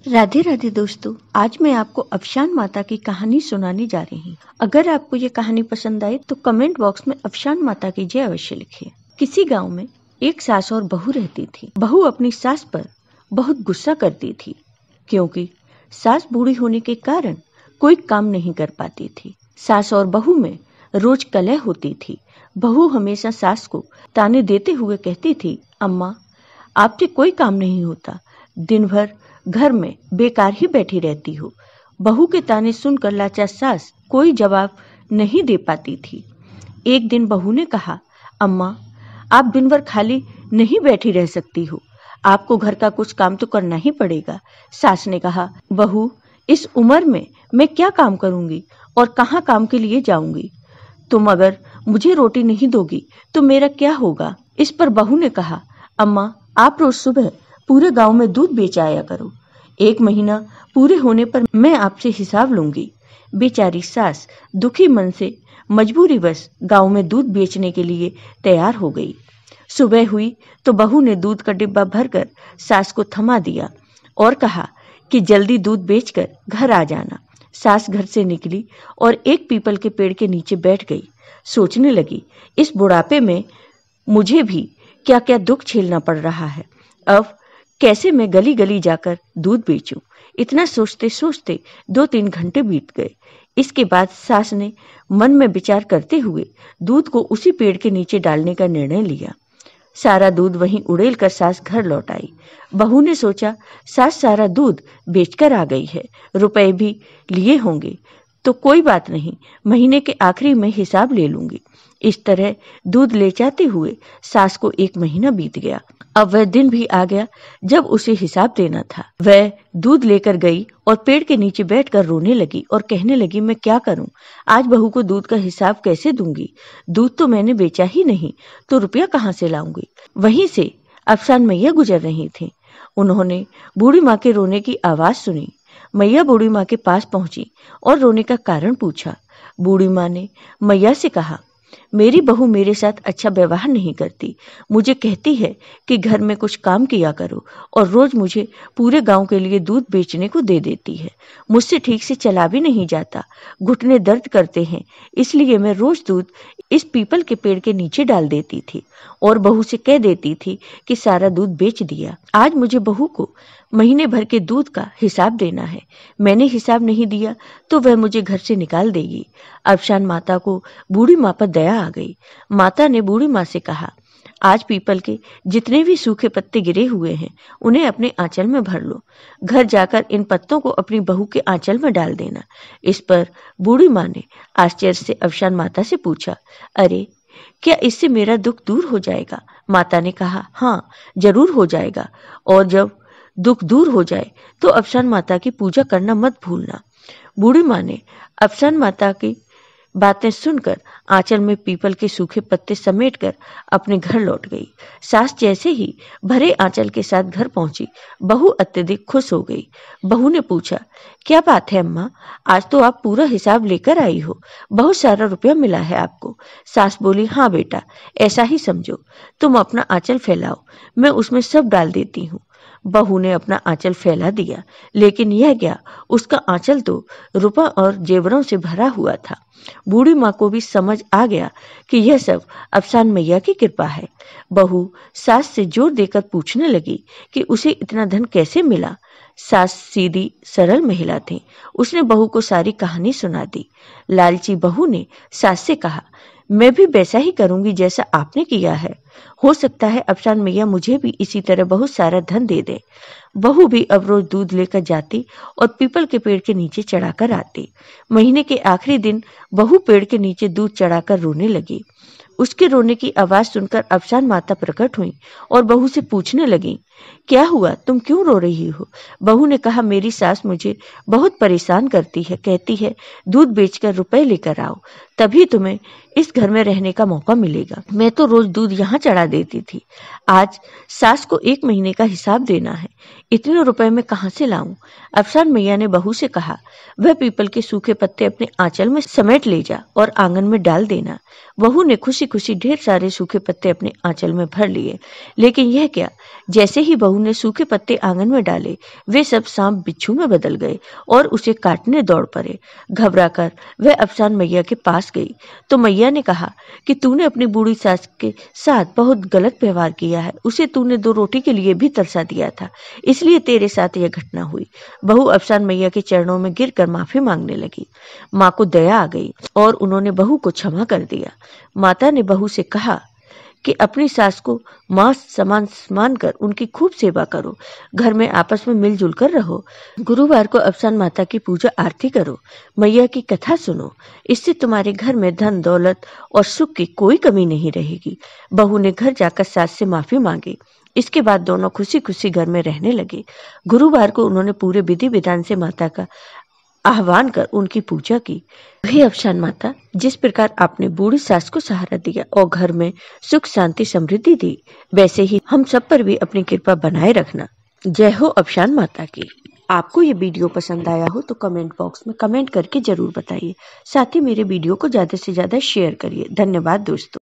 राधे राधे दोस्तों, आज मैं आपको अफशान माता की कहानी सुनाने जा रही हूँ। अगर आपको ये कहानी पसंद आए तो कमेंट बॉक्स में अफशान माता की जय अवश्य लिखिए। किसी गांव में एक सास और बहू रहती थी। बहू अपनी सास पर बहुत गुस्सा करती थी क्योंकि सास बूढ़ी होने के कारण कोई काम नहीं कर पाती थी। सास और बहू में रोज कलह होती थी। बहू हमेशा सास को ताने देते हुए कहती थी, अम्मा आपसे कोई काम नहीं होता, दिन भर घर में बेकार ही बैठी रहती हो। बहू के ताने सुनकर लाचार सास कोई जवाब नहीं दे पाती थी। एक दिन बहू ने कहा, अम्मा आप दिन भर खाली नहीं बैठी रह सकती हो, आपको घर का कुछ काम तो करना ही पड़ेगा। सास ने कहा, बहू इस उम्र में मैं क्या काम करूंगी और कहाँ काम के लिए जाऊंगी? तुम अगर मुझे रोटी नहीं दोगी तो मेरा क्या होगा? इस पर बहू ने कहा, अम्मा आप रोज सुबह पूरे गांव में दूध बेच आया करो, 1 महीना पूरे होने पर मैं आपसे हिसाब लूंगी। बेचारी सास दुखी मन से मजबूरीवश गांव में दूध बेचने के लिए तैयार हो गई। सुबह हुई तो बहू ने दूध का डिब्बा भरकर सास को थमा दिया और कहा कि जल्दी दूध बेचकर घर आ जाना। सास घर से निकली और एक पीपल के पेड़ के नीचे बैठ गई। सोचने लगी, इस बुढ़ापे में मुझे भी क्या क्या दुख झेलना पड़ रहा है। अब कैसे मैं गली गली जाकर दूध बेचूं? इतना सोचते सोचते 2-3 घंटे बीत गए। इसके बाद सास ने मन में विचार करते हुए दूध को उसी पेड़ के नीचे डालने का निर्णय लिया। सारा दूध वहीं उड़ेल कर सास घर लौट आई। बहू ने सोचा, सास सारा दूध बेचकर आ गई है, रुपए भी लिए होंगे तो कोई बात नहीं, महीने के आखिरी में हिसाब ले लूंगी। इस तरह दूध ले जाते हुए सास को 1 महीना बीत गया। अब वह दिन भी आ गया जब उसे हिसाब देना था। वह दूध लेकर गई और पेड़ के नीचे बैठकर रोने लगी और कहने लगी, मैं क्या करूं? आज बहू को दूध का हिसाब कैसे दूंगी? दूध तो मैंने बेचा ही नहीं तो रुपया कहां से लाऊंगी? वहीं से अफसान मैया गुजर रही थी। उन्होंने बूढ़ी माँ के रोने की आवाज सुनी। मैया बूढ़ी माँ के पास पहुंची और रोने का कारण पूछा। बूढ़ी माँ ने मैया से कहा, मेरी बहू मेरे साथ अच्छा व्यवहार नहीं करती। मुझे कहती है कि घर में कुछ काम किया करो और रोज मुझे पूरे गांव के लिए दूध बेचने को दे देती है। मुझसे ठीक से चला भी नहीं जाता, घुटने दर्द करते हैं, इसलिए मैं रोज दूध इस पीपल के पेड़ के नीचे डाल देती थी और बहू से कह देती थी कि सारा दूध बेच दिया। आज मुझे बहू को महीने भर के दूध का हिसाब देना है। मैंने हिसाब नहीं दिया तो वह मुझे घर से निकाल देगी। अफशान माता को बूढ़ी माँ पर दया आ गई। माता ने बूढ़ी माँ से कहा, आज पीपल के जितने भी सूखे पत्ते गिरे हुए हैं उन्हें अपने आंचल में भर लो। घर जाकर इन पत्तों को अपनी बहू के आंचल में डाल देना। इस पर बूढ़ी माँ ने आश्चर्य से अफशान माता से पूछा, अरे क्या इससे मेरा दुख दूर हो जाएगा? माता ने कहा, हाँ जरूर हो जाएगा, और जब दुख दूर हो जाए तो अफसान माता की पूजा करना मत भूलना। बूढ़ी माँ ने अफसान माता की बातें सुनकर आंचल में पीपल के सूखे पत्ते समेटकर अपने घर लौट गई। सास जैसे ही भरे आंचल के साथ घर पहुंची, बहू अत्यधिक खुश हो गई। बहू ने पूछा, क्या बात है अम्मा, आज तो आप पूरा हिसाब लेकर आई हो, बहुत सारा रुपया मिला है आपको। सास बोली, हाँ बेटा, ऐसा ही समझो, तुम अपना आंचल फैलाओ, मैं उसमें सब डाल देती हूँ। बहू ने अपना आंचल फैला दिया, लेकिन यह क्या, उसका आंचल तो रुपा और जेवरों से भरा हुआ था। बूढ़ी माँ को भी समझ आ गया कि यह सब अफसान मैया की कृपा है। बहू सास से जोर देकर पूछने लगी कि उसे इतना धन कैसे मिला। सास सीधी सरल महिला थी, उसने बहू को सारी कहानी सुना दी। लालची बहू ने सास से कहा, मैं भी वैसा ही करूंगी जैसा आपने किया है, हो सकता है अफसान मैया मुझे भी इसी तरह बहुत सारा धन दे दे। बहू भी अब रोज दूध लेकर जाती और पीपल के पेड़ के नीचे चढ़ाकर आती। महीने के आखिरी दिन बहू पेड़ के नीचे दूध चढ़ाकर रोने लगी। उसके रोने की आवाज सुनकर अफसान माता प्रकट हुई और बहू से पूछने लगी, क्या हुआ, तुम क्यों रो रही हो? बहू ने कहा, मेरी सास मुझे बहुत परेशान करती है, कहती है दूध बेचकर रुपए लेकर आओ, तभी तुम्हें इस घर में रहने का मौका मिलेगा। मैं तो रोज दूध यहाँ चढ़ा देती थी, आज सास को 1 महीने का हिसाब देना है, इतने रुपए मैं कहाँ से लाऊं? अफसान मैया ने बहू से कहा, वह पीपल के सूखे पत्ते अपने आंचल में समेट ले जा और आंगन में डाल देना। बहू ने खुशी खुशी ढेर सारे सूखे पत्ते अपने आंचल में भर लिए, लेकिन यह क्या, जैसे ही बहू ने सूखे पत्ते आंगन में डाले, वे सब सांप बिच्छू में बदल गए और उसे काटने दौड़ पड़े। घबरा कर वह अफसान मैया के पास गई तो मैया ने कहा कि तूने अपनी बूढ़ी सास के साथ बहुत गलत व्यवहार किया है। उसे तूने 2 रोटी के लिए भी तरसा दिया था, इसलिए तेरे साथ यह घटना हुई। बहू अफसान मैया के चरणों में गिरकर माफी मांगने लगी। माँ को दया आ गई और उन्होंने बहू को क्षमा कर दिया। माता ने बहू से कहा कि अपनी सास को मां समान मानकर उनकी खूब सेवा करो, घर में आपस में मिलजुल कर रहो। गुरुवार को अफसान माता की पूजा आरती करो, मैया की कथा सुनो, इससे तुम्हारे घर में धन दौलत और सुख की कोई कमी नहीं रहेगी। बहू ने घर जाकर सास से माफी मांगी। इसके बाद दोनों खुशी खुशी घर में रहने लगे। गुरुवार को उन्होंने पूरे विधि विधान से माता का आह्वान कर उनकी पूजा की। हे अफसान माता, जिस प्रकार आपने बूढ़ी सास को सहारा दिया और घर में सुख शांति समृद्धि दी, वैसे ही हम सब पर भी अपनी कृपा बनाए रखना। जय हो अफसान माता की। आपको ये वीडियो पसंद आया हो तो कमेंट बॉक्स में कमेंट करके जरूर बताइए। साथ ही मेरे वीडियो को ज्यादा से ज्यादा शेयर करिए। धन्यवाद दोस्तों।